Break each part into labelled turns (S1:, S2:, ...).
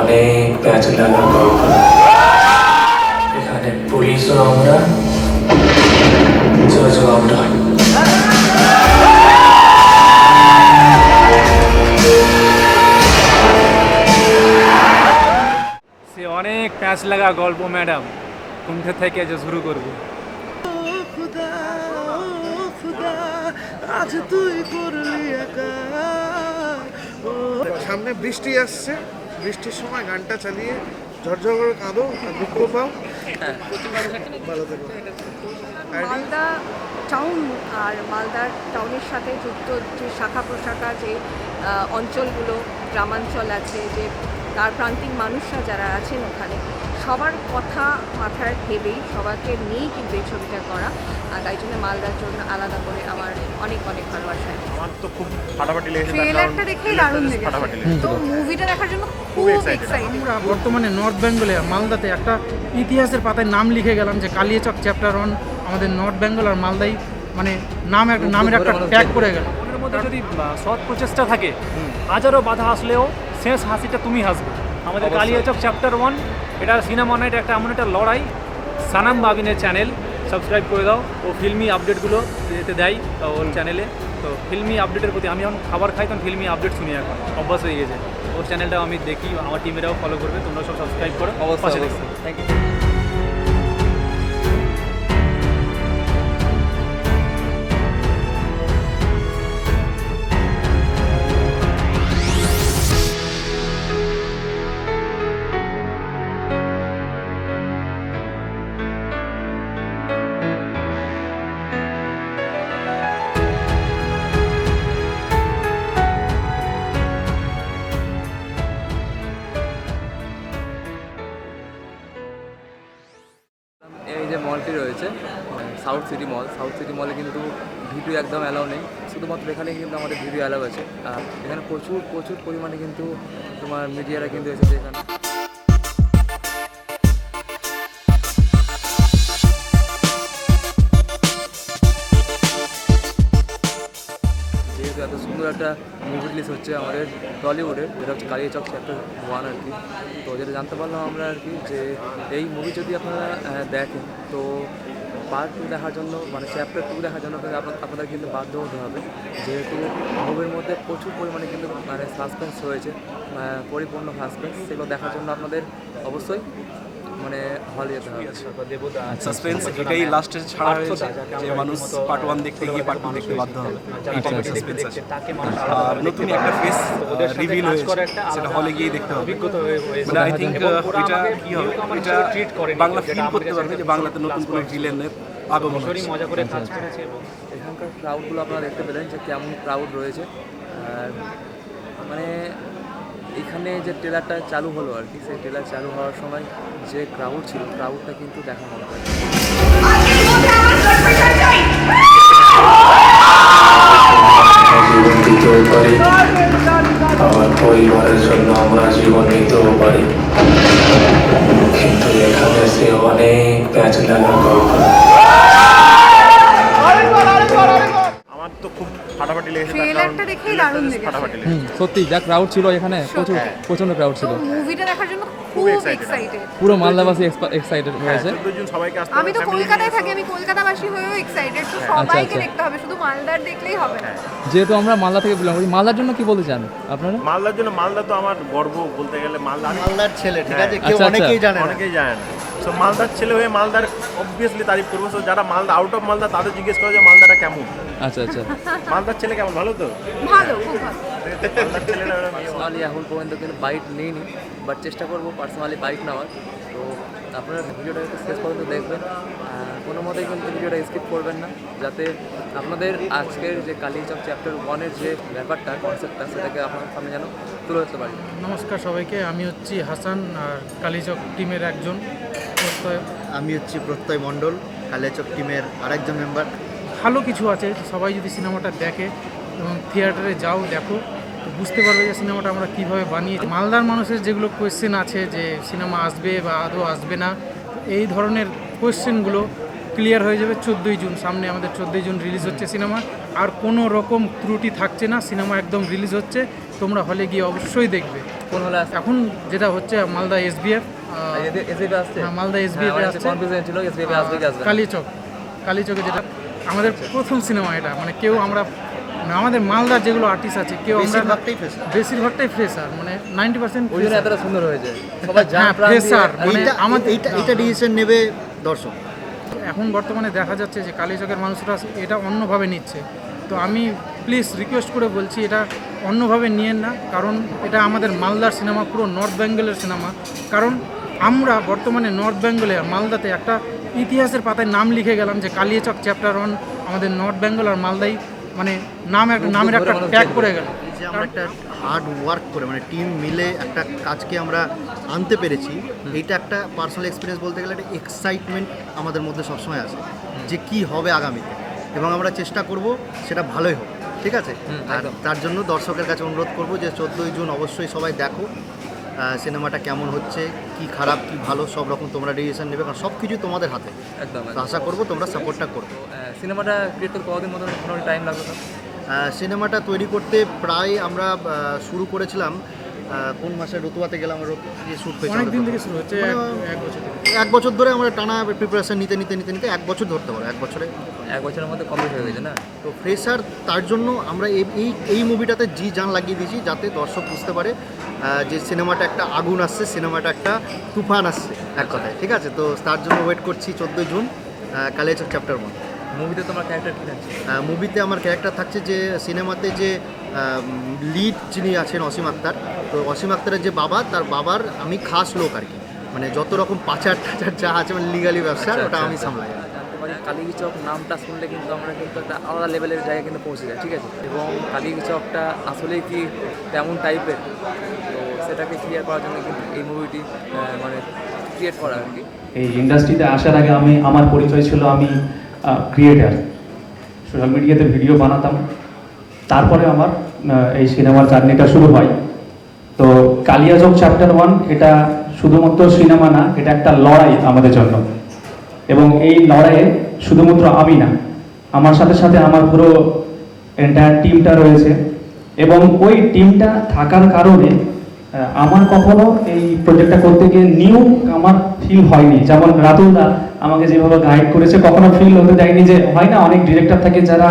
S1: অনেক প্যাচ লাগা গল্প। এখানে পুলিশও আমরা, জজও আমরা।
S2: সে অনেক প্যাঁচ লাগা গল্প ম্যাডাম, কোনটা থেকে যে শুরু করবো?
S3: আজ তুই করলি একা। সামনে বৃষ্টি আসছে, বৃষ্টির সময় গানটা চালিয়ে ঝরঝর করে কাঁদো আর দুঃখ পাও। ভালো থেকো।
S4: মালদা টাউন আর মালদার টাউনের সাথে যুক্ত যে শাখা প্রশাখা যে অঞ্চলগুলো, গ্রামাঞ্চল আছে, যে তার প্রান্তিক মানুষরা যারা আছেন ওখানে, সবার কথা মাথায় ভেবেই সবাইকে নিয়েই কিন্তু এই ছবিটা করা। আর তাই জন্য মালদার জন্য আলাদা করে আমার অনেক অনেক ভালোবাসা।
S5: আমার তো খুব ফাটাফাটি লেগেছে,
S4: ট্রেলারটা দেখেই দারুণ লেগেছে, তো মুভিটা দেখার জন্য খুব এক্সাইটেড।
S6: আমরা বর্তমানে নর্থ বেঙ্গলে মালদাতে একটা ইতিহাসের পাতায় নাম লিখে গেলাম যে কালিয়াচক চ্যাপ্টার 1 আমাদের নর্থ বেঙ্গল আর মালদাই মানে নামের একটা ট্যাগ করে গেল।
S2: মনের মধ্যে যদি সৎ প্রচেষ্টা থাকে, হাজারো বাধা আসলেও শেষ হাসিটা তুমি হাসবে। আমাদের কালিয়াচক চ্যাপ্টার 1 এটা সিনেমা নাইট, একটা এমন একটা লড়াই। সানাম বাবিনের চ্যানেল সাবস্ক্রাইব করে দাও, ও ফিল্মি আপডেটগুলো যেতে দেয় ওর চ্যানেলে। তো ফিল্মি আপডেটের প্রতি আমি যখন খাবার খাই তখন ফিল্মি আপডেট শুনি, এখন অভ্যাস হয়ে গেছে। ওর চ্যানেলটাও আমি দেখি, আমার টিমেরাও ফলো করবে, তোমরা সব সাবস্ক্রাইব করো, পাশে দেখো। Thank you.
S7: এই যে মলটি রয়েছে সাউথ সিটি মলে কিন্তু ভিডিও একদম অ্যালাউ নেই, শুধুমাত্র এখানে কিন্তু আমাদের ভিডিও অ্যালাউ আছে। আর এখানে প্রচুর পরিমাণে কিন্তু তোমার মিডিয়ারা কিন্তু এসেছে এখানে। যেহেতু এত সুন্দর একটা মুভি রিলিজ হচ্ছে আমাদের টলিউডের, যেটা হচ্ছে কালিয়াচক চ্যাপ্টার 1 আর কি। তো যেটা জানতে পারলাম আমরা আর কি, যে এই মুভি যদি আপনারা দেখেন তো পার্ট 2 দেখার জন্য, মানে চ্যাপ্টার 2 দেখার জন্য আপনাদের কিন্তু বাধ্য হতে হবে, যেহেতু মুভির মধ্যে প্রচুর পরিমাণে কিন্তু মানে সাসপেন্স রয়েছে, পরিপূর্ণ সাসপেন্স। সেগুলো দেখার জন্য আপনাদের অবশ্যই মানে হলে যেতে হবে।
S5: সাসপেন্স এটাই লাস্টে ছাড়া হয়েছে, যে মানুষ পার্ট 1 দেখতে গিয়ে পার্ট 2 দেখতে বাধ্য হবে। এইটা সাসপেন্স আছে। আর নতুন একটা ফেস রিভিল হয়েছে, সেটা হলে গিয়ে দেখতে হবে। মানে আই থিঙ্ক এটা কি হবে, এটা বাংলা ফিল করতে পারবে যে বাংলাতে নতুন কোনো ভিলেনের আগমন হচ্ছে।
S7: এখানকার ক্রাউডগুলো আপনারা দেখতে পেলেন যে কেমন ক্রাউড রয়েছে। আর মানে এখানে যে ট্রেলারটা চালু হলো আর কি, সেই ট্রেলার চালু হওয়ার সময় যে ক্রাউড ছিল, ক্রাউডটা কিন্তু দেখা হলো।
S1: জীবন দিতেও পারি, আমার পরিবারের জন্য আমরা জীবন নিতেও পারি, কিন্তু এখানে সে অনেক প্যাচ লাগা গল্প।
S5: আমার তো খুব ফাটাফাটি লেগেছে,
S4: ট্রেলারটা দেখেই দারুণ
S5: ফাটাফাটি
S4: লেগেছে,
S5: লেগেছে।
S8: সত্যি যা ক্রাউড ছিল এখানে, প্রচন্ড ক্রাউড ছিল।
S4: তো মুভিটা দেখার জন্য খুব এক্সাইটেড।
S8: পুরো মালদাবাসী এক্সাইটেড হয়েছে।
S5: 14 জন সবাইকে আসতে
S4: আমি তো কলকাতায় থাকি, আমি কলকাতাবাসী হয়েও এক্সাইটেড। তো সবাইকে দেখতে হবে, শুধু মালদার দেখলেই হবে না।
S8: যেহেতু আমরা মালদা থেকে বিলং করি, মালদার জন্য কি বলতে চান আপনারা?
S5: মালদার জন্য, মালদা তো আমার গর্ব বলতে গেলে।
S3: মালদার ছেলে, ঠিক আছে,
S8: কেউ
S3: অনেকেই জানে না।
S5: অনেকেই জানে না। সো মালদার ছেলে হয়ে মালদার অবভিয়াসলি তারিফ করবো। সো যারা মালদা আউট অফ মালদা, তাদের জিজ্ঞেস করে যে মালদাটা কেমন।
S8: আচ্ছা।
S5: মালদার ছেলে কেমন, ভালো তো?
S4: ভালো, খুব ভালো।
S5: মালদার ছেলেরা
S7: পার্সোনালি এখন পর্যন্ত কিন্তু বাইট নিইনি, বাট চেষ্টা করবো পার্সোনালি বাইট নেওয়ার। তো আপনারা ভিডিওটা একটু শেষ পর্যন্ত দেখবেন, কোনো মতেই কিন্তু ভিডিওটা স্কিপ করবেন না, যাতে আপনাদের আজকের যে কালিয়াচক চ্যাপ্টার 1-এর যে ব্যাপারটা, কনসেপ্টটা, সেটাকে আপনার সামনে যেন তুলে ধরতে পারি।
S6: নমস্কার সবাইকে, আমি হচ্ছি হাসান আর কালিয়াচক টিমের একজন প্রত্যয়।
S3: আমি হচ্ছি প্রত্যয় মণ্ডল, কালিয়াচক টিমের আরেকজন মেম্বার।
S6: ভালো কিছু আছে, সবাই যদি সিনেমাটা দেখে এবং থিয়েটারে যাও দেখো, তো বুঝতে পারবে যে সিনেমাটা আমরা কীভাবে বানিয়েছি। মালদার মানুষের যেগুলো কোয়েশ্চেন আছে যে সিনেমা আসবে বা আদৌ আসবে না, এই ধরনের কোয়েশ্চেনগুলো ক্লিয়ার হয়ে যাবে 14ই জুন। সামনে আমাদের 14ই জুন রিলিজ হচ্ছে সিনেমা, আর কোনো রকম ত্রুটি থাকছে না, সিনেমা একদম রিলিজ হচ্ছে। তোমরা হলে গিয়ে অবশ্যই দেখবে।
S7: কোন হলে আসছে?
S6: এখন যেটা হচ্ছে মালদা SBF,
S7: এসবিপি আসছে?
S6: হ্যাঁ, মালদা SBF
S7: হ্যাঁ,
S6: আসছে,
S7: কনফিউশন ছিল এসবিপি আসবে কি আসবে না।
S6: কালীচকে যেটা আমাদের প্রথম সিনেমা, এটা মানে কেউ আমরা মানে আমাদের মালদার যেগুলো আর্টিস্ট আছে কেউ আমরা বেশিরভাগটাই ফ্রেশার, মানে 90%
S7: ওই জন্য এতটা সুন্দর হয়েছে, সবাই জান প্রাণ দিয়ে-
S6: ফ্রেশার, মানে আমাদের
S9: এইটা ডিসিশন নেবে দর্শক।
S6: এখন বর্তমানে দেখা যাচ্ছে যে কালীচকের মানুষরা এটা অন্যভাবে নিচ্ছে। তো আমি প্লিজ রিকোয়েস্ট করে বলছি এটা অন্যভাবে নিয়েন না, কারণ এটা আমাদের মালদার সিনেমা, পুরো নর্থ বেঙ্গলের সিনেমা। কারণ আমরা বর্তমানে নর্থ বেঙ্গলে মালদাতে একটা ইতিহাসের পাতায় নাম লিখে গেলাম যে কালিয়াচক চ্যাপ্টার 1 আমাদের নর্থ বেঙ্গল আর মালদাই মানে নামের একটা ট্যাগ করে গেল।
S9: যে আমরা একটা হার্ড ওয়ার্ক করে মানে টিম মিলে একটা কাজকে আমরা আনতে পেরেছি, এইটা একটা পার্সোনাল এক্সপিরিয়েন্স বলতে গেলে একটা এক্সাইটমেন্ট আমাদের মধ্যে সবসময় আছে যে কি হবে আগামীতে, এবং আমরা চেষ্টা করব সেটা ভালোই হোক, ঠিক আছে। আর তার জন্য দর্শকের কাছে অনুরোধ করব যে 14ই জুন অবশ্যই সবাই দেখো সিনেমাটা কেমন হচ্ছে, কি খারাপ কি ভালো সব রকম তোমরা ডিসিশন নেবে, কারণ সব কিছু তোমাদের হাতে।
S7: একদম
S9: তো আশা করবো তোমরা সাপোর্টটা করবে।
S7: সিনেমাটা ক্রিয়েট করতে কতদিন মতো মোটামুটি টাইম লাগলো তো?
S9: সিনেমাটা তৈরি করতে প্রায় আমরা শুরু করেছিলাম কোন মাসে রতুয়াতে গেলাম, শ্যুট হয়েছে
S6: অনেক দিন থেকে শুরু হচ্ছে, এক বছর থেকে।
S9: 1 বছর ধরে আমরা টানা প্রিপারেশন নিতে 1 বছর ধরতে পারো, 1 বছরে।
S7: 1 বছরের মধ্যে কমপ্লিট হয়ে গেছে না?
S9: তো ফ্রেশার, তার জন্য আমরা এই মুভিটাতে জি জান লাগিয়ে দিয়েছি যাতে দর্শক বুঝতে পারে যে সিনেমাটা একটা আগুন আসছে, সিনেমাটা একটা তুফান আসছে এক কথায়, ঠিক আছে। তো তার জন্য ওয়েট করছি 14 জুন কালিয়াচক চ্যাপ্টার 1।
S7: মুভিতে তোমার ক্যারেক্টার কী থাকছে?
S9: মুভিতে আমার ক্যারেক্টার থাকছে যে সিনেমাতে যে লিড যিনি আছেন অসীম আক্তার, তো অসীম আক্তারের যে বাবা, তার বাবার আমি খাস লোক আর কি, মানে যত রকম পাচার টাচার যা আছে মানে লিগালি ব্যবসা ওটা আমি সামলাই।
S7: জানতে পারি কালীচক নামটা শুনলে কিন্তু আমরা কিন্তু একটা আলাদা লেভেলের জায়গায় কিন্তু পৌঁছে যাই, ঠিক আছে। এবং কালীচকটা আসলেই কি তেমন টাইপের, তো সেটাকে ক্লিয়ার করার জন্য কিন্তু এই মুভিটি মানে ক্রিয়েট করা আর কি।
S10: এই ইন্ডাস্ট্রিতে আসার আগে আমার পরিচয় ছিল আমি ক্রিয়েটার, সোশ্যাল মিডিয়াতে ভিডিও বানাতাম। তারপরে আমার এই সিনেমার জার্নিটা শুরু হয়। তো কালিয়াচক চ্যাপ্টার 1 এটা শুধুমাত্র সিনেমা না, এটা একটা লড়াই আমাদের জন্য। এবং এই লড়াইয়ে শুধুমাত্র আমি না, আমার সাথে সাথে আমার পুরো এন্টায়ার টিমটা রয়েছে। এবং ওই টিমটা থাকার কারণে আমার কখনো এই প্রজেক্টটা করতে গিয়ে নিউ আমার ফিল হয়নি। যেমন রাতুলদা আমাকে যেভাবে গাইড করেছে, কখনো ফিল হতে দেয়নি যে হয় না অনেক ডিরেক্টর থাকে যারা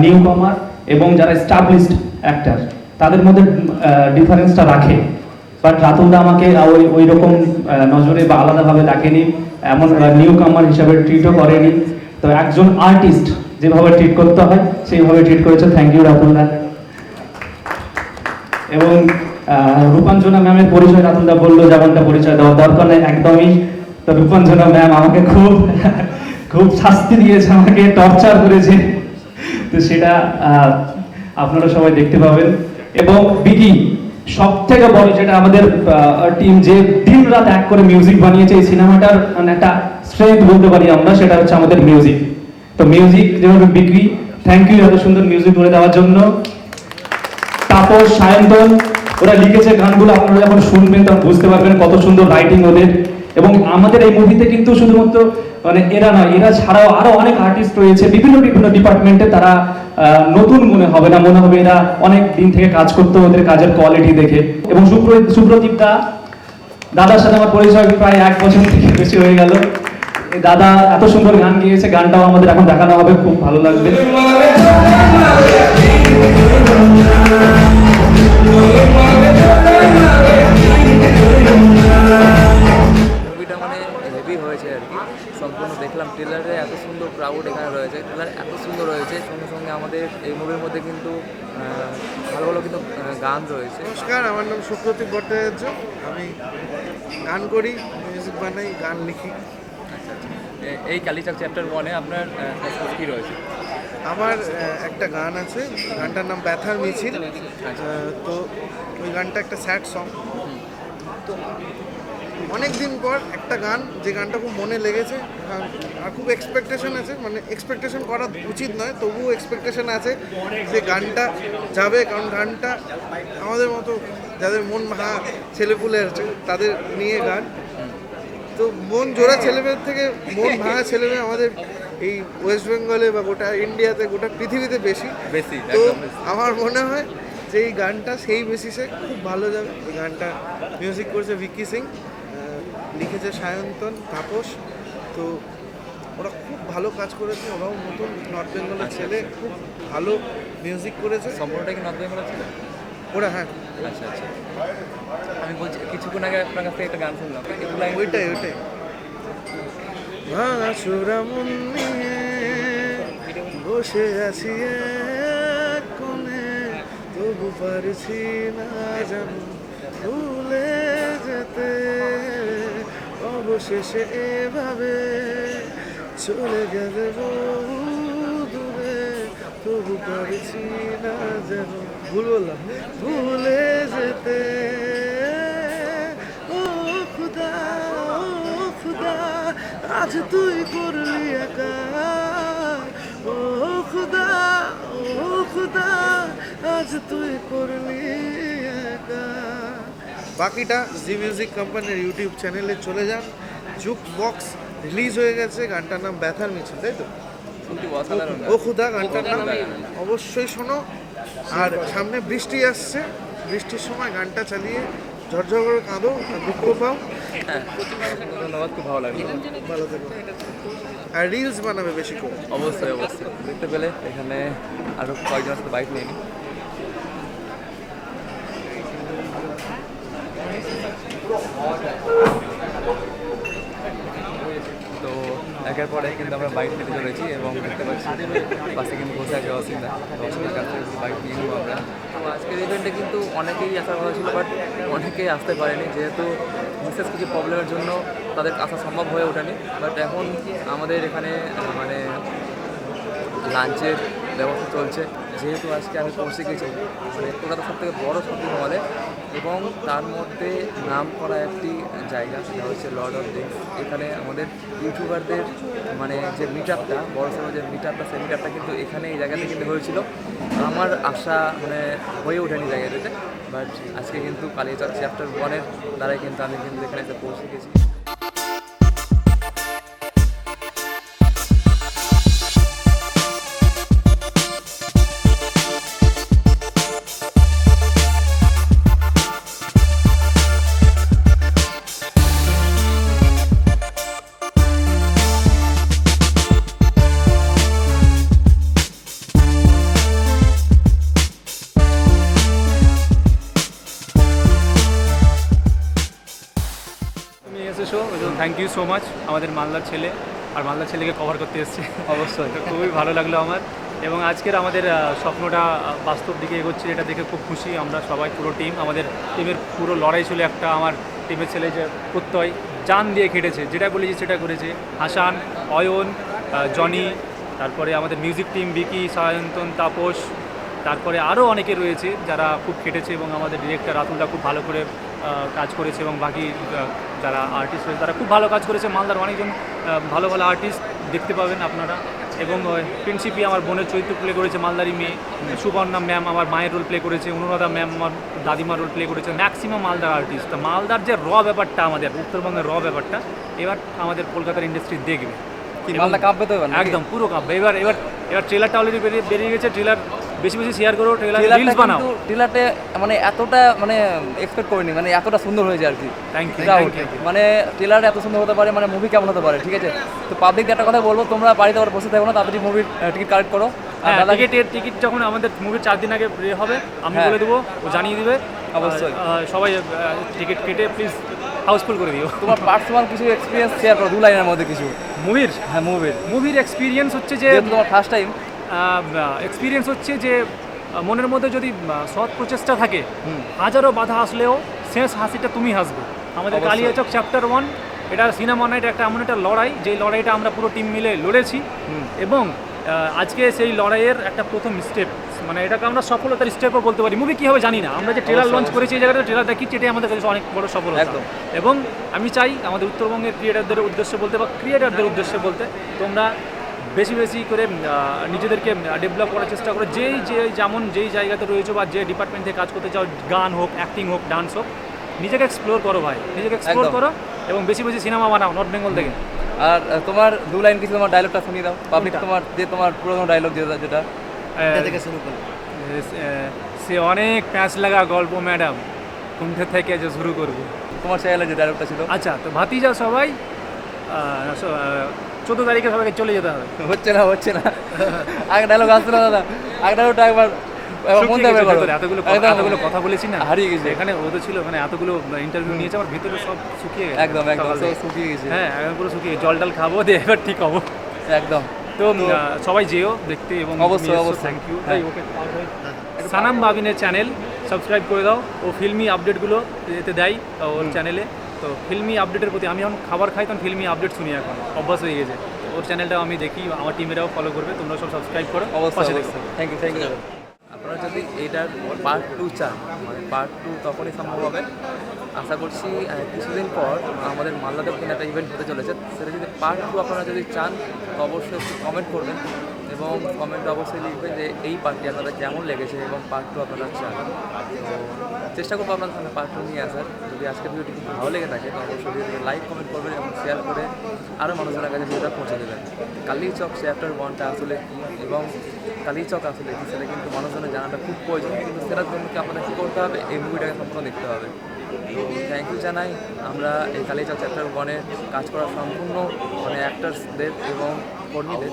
S10: নিউ কামার এবং যারা এস্টাবলিশড অ্যাক্টার, তাদের মধ্যে ডিফারেন্সটা রাখে। বাট রাতুলদা আমাকে ওই রকম নজরে বা আলাদাভাবে দেখেনি, এমন নিউ কামার হিসাবে ট্রিটও করেনি। তো একজন আর্টিস্ট যেভাবে ট্রিট করতে হয় সেইভাবে ট্রিট করেছে। থ্যাংক ইউ রাতুলদা। এবং রূপাঞ্জনা ম্যামের পরিচয় রাতুলদা বললো যেমনটা পরিচয় দেওয়া দরকার নেই একদমই। তো রূপাঞ্জনা ম্যাম আমাকে খুব শাস্তি দিয়েছে, আমাকে টর্চার করেছে, তো সেটা আপনারা সবাই দেখতে পাবেন। এবং বিকি সব থেকে বড় যেটা আমাদের টিম যে দিন রাত এক করে মিউজিক বানিয়েছে এই সিনেমাটার মানে একটা স্ট্রেংথ বলতে পারি আমরা, সেটা হচ্ছে আমাদের মিউজিক। তো মিউজিক যেভাবে বিক্রি, থ্যাংক ইউ এত সুন্দর মিউজিক করে দেওয়ার জন্য। তাপস, সায়ন্তন ওরা লিখেছে গানগুলো, আপনারা যখন শুনবেন তখন বুঝতে পারবেন কত সুন্দর রাইটিং ওদের। এবং আমাদের এই মুভিতে কিন্তু শুধুমাত্র মানে এরা নয়, এরা ছাড়াও আরো অনেক আর্টিস্ট রয়েছে বিভিন্ন ডিপার্টমেন্টে। তারা নতুন মনে হবে না, মনে হবে এরা অনেক দিন থেকে কাজ করতো, ওদের কাজের কোয়ালিটি দেখে। এবং সুপ্রদীপ দাদার সাথে আমার পরিচয় প্রায় 1 বছর থেকে বেশি হয়ে গেল। দাদা এত সুন্দর গান গিয়েছে, গানটাও আমাদের এখন দেখানো হবে, খুব ভালো লাগবে।
S7: মুভিটা মানে হেভি হয়েছে আর কি, সম্পূর্ণ দেখলাম ট্রেলারে এত সুন্দর ক্রাউড এখানে রয়েছে, ট্রেলার এত সুন্দর রয়েছে, সঙ্গে সঙ্গে আমাদের এই মুভির মধ্যে কিন্তু ভালো ভালো কিন্তু গান রয়েছে।
S3: নমস্কার, আমার নাম সুপ্রতীপ ভট্টাচার্য, আমি গান করি, মিউজিক বানাই, গান লিখি।
S7: এই কালীচক চ্যাপ্টার 1-এ আপনার কী রয়েছে?
S3: আমার একটা গান আছে, গানটার নাম ব্যথার মিছিল। তো ওই গানটা একটা স্যাড সং। তো অনেক দিন পর একটা গান, যে গানটা খুব মনে লেগেছে আর খুব এক্সপেকটেশন আছে, মানে এক্সপেকটেশন করা উচিত নয়, তবুও এক্সপেকটেশন আছে যে গানটা যাবে, কারণ গানটা আমাদের মতো যাদের মন ভাঙা ছেলেপুলে আছে তাদের নিয়ে গান। তো মন জোড়া ছেলেমেয়ের থেকে মন ভাঙা ছেলেমেয়ে আমাদের এই ওয়েস্ট বেঙ্গলে বা গোটা ইন্ডিয়াতে, গোটা পৃথিবীতে বেশি। তো আমার মনে হয় যে এই গানটা সেই বেসিসে খুব ভালো যাবে। এই গানটা মিউজিক করেছে ভিকি সিং, লিখেছে সায়ন্তন তাপস। তো ওরা খুব ভালো কাজ করেছে, ওরাও নতুন নর্থ বেঙ্গলের ছেলে, খুব ভালো মিউজিক করেছে।
S7: সম্পূর্ণটা কি নর্থ বেঙ্গল ছিল?
S3: ওরা হ্যাঁ
S7: আচ্ছা আচ্ছা। আমি বলছি কিছুক্ষণ আগে আপনার কাছ থেকে একটা গান শুনলাম,
S3: ওইটাই ভাঙা চোরা মন নিয়ে বসে আছি এক কোণে, তবু পারছি না জানো ভুলে যেতে, অবশেষে এভাবে চলে গেলে বহু দূরে, তবু পারছি না যেন ভুলে যেতে। ও খুদা, ও খুদা, আজ তুই করলি একা। ও খুদা, ও খুদা, আজ তুই করলি একা। বাকিটা জি মিউজিক কোম্পানির ইউটিউব চ্যানেলে চলে যান। জুক বক্স রিলিজ হয়ে গেছে, গানটার নাম ব্যথার মিছিল, তাই তো? ও খুদা গানটার নাম, অবশ্যই শোনো। আর সামনে বৃষ্টি আসছে, বৃষ্টির সময় গানটা চালিয়ে ঝরঝর করে কাঁদো আর দুঃখ পাও।
S7: ধন্যবাদ, খুব ভালো লাগলো।
S3: ভালো থেকো। আর রিলস বানাবে বেশি করে।
S7: অবশ্যই অবশ্যই, দেখতে পেলে এখানে আরও কয়েকজনের সাথে বাইক নিয়ে নিই। তো একের পরে কিন্তু আমরা বাইক নিতে চলেছি এবং দেখতে পাচ্ছি বাসে কিন্তু বসে আছে অসুবিধা, অসুবিধার কাছ থেকে বাইক নিয়ে নেবো আমরা। তো আজকের ইভেন্টে কিন্তু অনেকেই আসার কথা ছিল, বাট অনেকেই আসতে পারেনি, যেহেতু বিশেষ কিছু প্রবলেমের জন্য তাদের আসা সম্ভব হয়ে ওঠেনি। বাট এখন আমাদের এখানে মানে লাঞ্চের ব্যবস্থা চলছে, যেহেতু আজকে আমি পৌঁছে গেছি মানে কলকাতার সবথেকে বড় শপিং মলে, এবং তার মধ্যে নাম করা একটি জায়গা, সেটা হচ্ছে লর্ড অফ ড্রিঙ্কস। এখানে আমাদের ইউটিউবারদের মানে যে মিট আপটা, বড় সড়ো যে মিট আপটা, সেই মিট আপটা কিন্তু এখানে এই জায়গাতে কিন্তু হয়েছিল। আমার আশা মানে হয়ে ওঠেনি জায়গাটাতে, বাট আজকে কিন্তু কালিয়াচক চ্যাপ্টার 1-এর দ্বারাই কিন্তু আমি কিন্তু এখানে এসে পৌঁছে গেছি।
S2: তুমি এসেছো, থ্যাংক ইউ সো মাচ। আমাদের মালদার ছেলে, আর মালদার ছেলেকে কভার করতে এসেছে,
S7: অবশ্যই
S2: তো খুবই ভালো লাগলো আমার। এবং আজকের আমাদের স্বপ্নটা বাস্তব দিকে এগোচ্ছে, এটা দেখে খুব খুশি আমরা সবাই, পুরো টিম। আমাদের টিমের পুরো লড়াই ছিল একটা, আমার টিমের ছেলে যে প্রত্যয় জান দিয়ে খেটেছে, যেটা বলেছি সেটা করেছে। হাসান, অয়ন, জনি, তারপরে আমাদের মিউজিক টিম বিকি, সায়ন্তন, তাপস, তারপরে আরও অনেকে রয়েছে যারা খুব খেটেছে, এবং আমাদের ডিরেক্টর রাতুলদা খুব ভালো করে কাজ করেছে, এবং বাকি যারা আর্টিস্ট রয়েছে তারা খুব ভালো কাজ করেছে। মালদার অনেকজন ভালো ভালো আর্টিস্ট দেখতে পাবেন আপনারা। এবং প্রিন্সিপি আমার বোনের চরিত্র প্লে করেছে, মালদারি মেয়ে। সুবর্ণা ম্যাম আমার মায়ের রোল প্লে করেছে, অনুরাধা ম্যাম আমার দাদিমার রোল প্লে করেছে। ম্যাক্সিমাম মালদার আর্টিস্ট। মালদার যে ব্যাপারটা, আমাদের উত্তরবঙ্গের ব্যাপারটা এবার আমাদের কলকাতার ইন্ডাস্ট্রি দেখবে,
S7: মালদা কাঁপবে তো এবার,
S2: একদম পুরো কাঁপবে। এবার ট্রেলারটা অলরেডি বেরিয়ে গেছে, ট্রেলার বেশি বেশি শেয়ার করো, ট্রেলার রিলস বানাও।
S7: ট্রেলারটা মানে এতটা মানে এক্সপেক্ট করিনি, মানে এতটা সুন্দর হয়েছে আর কি।
S2: Thank you.
S7: মানে ট্রেলার এত সুন্দর হতে পারে, মানে মুভি কেমন হতে পারে, ঠিক আছে? তো পাবলিক একটা কথা বলবো, তোমরা বাড়িতে আবার বসে থাকো না, তাড়াতাড়ি মুভির টিকিট কালেক্ট করো।
S2: টিকিট যখন আমাদের মুভির 4 দিন আগে হবে আমি বলে দেবো, ও জানিয়ে দিবে
S7: অবশ্যই।
S2: সবাই টিকিট কেটে প্লিজ হাউসফুল করে দিও।
S7: তোমার পার্সোনাল কিছু এক্সপিরিয়েন্স শেয়ার করো 2 লাইনের মধ্যে কিছু
S2: মুভির।
S7: হ্যাঁ, মুভির
S2: এক্সপিরিয়েন্স হচ্ছে যে
S7: তোমার ফার্স্ট টাইম
S2: এক্সপিরিয়েন্স হচ্ছে যে মনের মধ্যে যদি সৎ প্রচেষ্টা থাকে, হাজারো বাধা আসলেও শেষ হাসিটা তুমি হাসবে। আমাদের কালিয়াচক চ্যাপ্টার 1 এটা সিনেমা নাইট একটা এমন একটা লড়াই, যেই লড়াইটা আমরা পুরো টিম মিলে লড়েছি, এবং আজকে সেই লড়াইয়ের একটা প্রথম স্টেপ, মানে এটাকে আমরা সফলতার স্টেপও বলতে পারি। মুভি কী হবে জানি না, আমরা যে ট্রেলার লঞ্চ করেছি এই জায়গাটা ট্রেলার দেখিচ্ছি, এটাই আমাদের কাছে অনেক বড় সফলতা। এবং আমি চাই আমাদের উত্তরবঙ্গের ক্রিয়েটারদের উদ্দেশ্যে বলতে, বা ক্রিয়েটারদের উদ্দেশ্যে বলতে, তোমরা বেশি বেশি করে নিজেদেরকে ডেভেলপ করার চেষ্টা করো। যেই জায়গাতে রয়েছো বা যে ডিপার্টমেন্ট থেকে কাজ করতে চাও, গান হোক, অ্যাক্টিং হোক, ডান্স হোক, নিজেকে এক্সপ্লোর করো ভাই, নিজেকে এক্সপ্লোর করো, এবং বেশি বেশি সিনেমা বানাও নর্থ বেঙ্গল থেকে।
S7: আর তোমার 2 লাইন কিছু তোমার ডায়লগটা শুনিয়ে দাও পাবলিক, তোমার পুরোনো ডায়লগ যেটা
S9: থেকে শুরু করো।
S2: সে অনেক প্যাঁচ লাগা গল্প ম্যাডাম কুণ্ঠে থেকে যে শুরু করবো।
S7: তোমার চ্যানেলে যে ডায়লগটা ছিল
S2: আচ্ছা, তো ভাতিজা সবাই 14 তারিখে সবাইকে চলে যেতে হবে।
S7: হচ্ছে না আগে ডায়লগ আসছিল দাদা, আগে ডায়লগটা একবার মন
S2: শুকিয়ে
S7: দেবে
S2: গেছে
S7: করো।
S2: ভেতরে, এতগুলো কথা বলেছি না,
S7: হারিয়ে গেছে।
S2: এখানে ওদের ছিল, মানে এতগুলো ইন্টারভিউ নিয়েছে, আমার ভিতরে সব শুকিয়ে গেছে
S7: একদম
S2: সকাল থেকে।
S7: সব শুকিয়ে গেছে।
S2: হ্যাঁ, এখন পুরো শুকিয়ে গেছে। জল টল খাবো দিয়ে এবার ঠিক হবো।
S7: একদম।
S2: তো সবাই যেও দেখতে, এবং
S7: অবশ্যই।
S2: Thank you.
S7: হ্যাঁ।
S2: ওকে, সানাম বাবিনের চ্যানেল সাবস্ক্রাইব করে দাও। ও ফিল্মি আপডেটগুলো এতে দেয় ওর চ্যানেলে। তো ফিল্মি আপডেটের প্রতি আমি যখন খাবার খাই তখন ফিল্মি আপডেট শুনি, এখন অভ্যাস হয়ে গেছে। ওর চ্যানেলটাও আমি দেখি, আমার টিমেরাও ফলো করবে, তোমরা সব সাবস্ক্রাইব করো, পাশে দেখো।
S7: Thank you. আপনারা যদি এইটার পার্ট 2 চান, মানে পার্ট 2 তখনই সম্ভব হবে। আশা করছি কিছুদিন পর আমাদের মালদাতে কিন্তু একটা ইভেন্ট হতে চলেছে, সেটা যদি পার্ট 2 আপনারা যদি চান তো অবশ্যই একটু কমেন্ট করবেন, এবং কমেন্টে অবশ্যই লিখবেন যে এই পার্টটি আপনাদের কেমন লেগেছে এবং পার্ট 2 আপনারা চান। তো চেষ্টা করবো আপনাদের সামনে পার্ট 2 নিয়ে আসার। যদি আজকের ভিডিওটি খুব ভালো লেগে থাকে তো অবশ্যই ভিডিওটি লাইক কমেন্ট করবেন এবং শেয়ার করে আরও মানুষজনের কাছে ভিডিওটা পৌঁছে দেবেন। কালীচক চ্যাপ্টার 1টা আসলে কী এবং কালীচক আসলে কী সেটা কিন্তু মানুষজনের জানাটা খুব প্রয়োজন, কিন্তু সেটার জন্য কি আপনাদের কী করতে হবে, এই মুভিটাকে সম্পূর্ণ দেখতে হবে। তো থ্যাংক ইউ জানাই আমরা এই কালীচক চ্যাপ্টার 1-এ কাজ করা সম্পূর্ণ মানে অ্যাক্টার্সদের এবং কর্মীদের।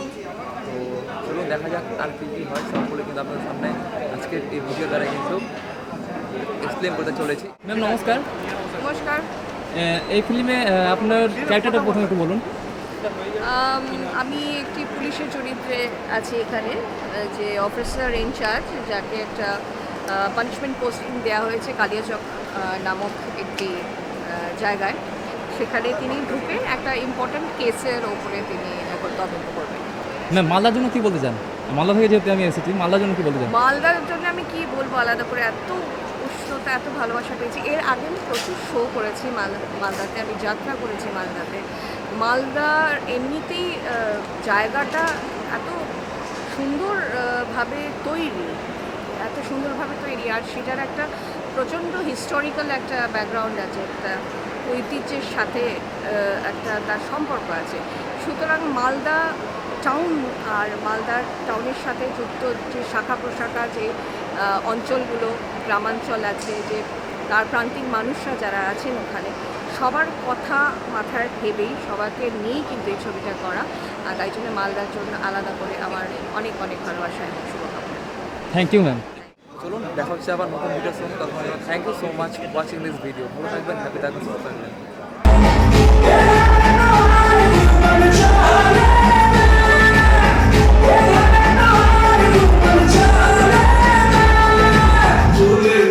S7: তো চলুন দেখা যাক আর কী কী হয়, সবগুলো কিন্তু আপনাদের সামনে আজকের এই ভিডিও দ্বারা কিন্তু এক্সপ্লেন করতে চলেছি।
S8: ম্যাম নমস্কার।
S4: নমস্কার।
S8: এই ফিল্মে আপনার ক্যারেক্টারটা প্রথমে একটু বলুন।
S4: আমি একটি পুলিশের চরিত্রে আছি এখানে, যে অফিসার ইনচার্জ, যাকে একটা পানিশমেন্ট পোস্টিং দেওয়া হয়েছে কালিয়াচক নামক একটি জায়গায়। সেখানে তিনি ঢুকে একটা ইম্পর্ট্যান্ট কেসের ওপরে তিনি এখন তদন্ত করবেন।
S8: ম্যাম মালদার জন্য কি বলতে চান? মালদা থেকে যেহেতু আমি এসেছি, মালদার জন্য কি বলতে চান?
S4: মালদার জন্য আমি কি বলবো আলাদা করে, এত উষ্ণতা, এত ভালোবাসা পেয়েছি। এর আগে আমি প্রচুর শো করেছি মালদাতে, আমি যাত্রা করেছি মালদাতে। মালদার এমনিতেই জায়গাটা এত সুন্দরভাবে তৈরি, আর সেটার একটা প্রচণ্ড হিস্টোরিক্যাল একটা ব্যাকগ্রাউন্ড আছে, একটা ঐতিহ্যের সাথে একটা তার সম্পর্ক আছে। সুতরাং মালদা টাউন আর মালদার টাউনের সাথে যুক্ত যে শাখা প্রশাখা, যে অঞ্চলগুলো, গ্রামাঞ্চল আছে, যে তার প্রান্তিক মানুষরা যারা আছেন ওখানে, সবার কথা মাথায় ভেবেই, সবাইকে নিয়েই কিন্তু এই ছবিটা করা। আর তাই জন্য মালদার জন্য আলাদা করে আমার অনেক অনেক ভালোবাসা এবং শুভকামনা।
S8: Thank you ma'am.
S7: চলুন দেখা হচ্ছে আবার নতুন ভিডিওর সঙ্গে। তখন thank you so much watching this video. ভালো থাকবেন, হ্যাপি থাকবেন, সুস্থ থাকবেন।
S1: Julie,